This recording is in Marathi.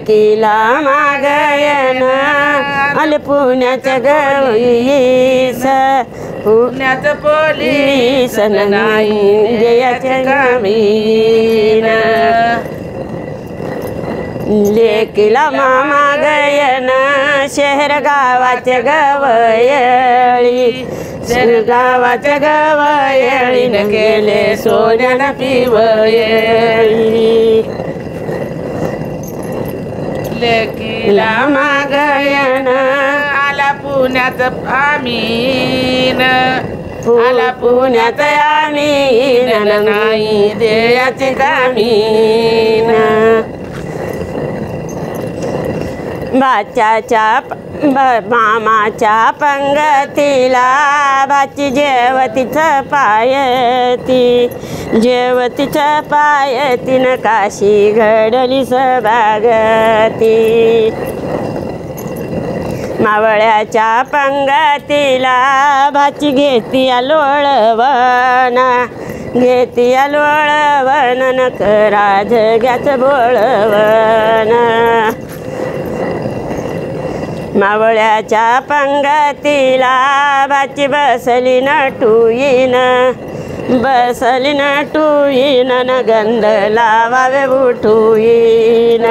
केला मागयन आले पुण्याच्या गवईस पुण्याचं पोलीस नाही जयाच्या गावीन लेकीला मामा गयन शहर गावाच्या गवयळी गावाच्या गवयळीनं गेले सोन्यानं पिवयळी लेकीला मागयन आला पुण्यात आमीन आला पुण्यात आम्ही नाही देयाची कामीन बाच्याच्या मामाच्या पंगतीला भाची जेवतीचं पायती जेवतीचं पायतीनं काशी घडली सभागती मावळ्याच्या पंगतीला भाची घेती लोळवण घेती लोळवण नकरा जग्याचं बोळवण मावळ्याच्या पंगतीला भाची बसली नटुईन बसली नटुईन गंध लावावे उठुईन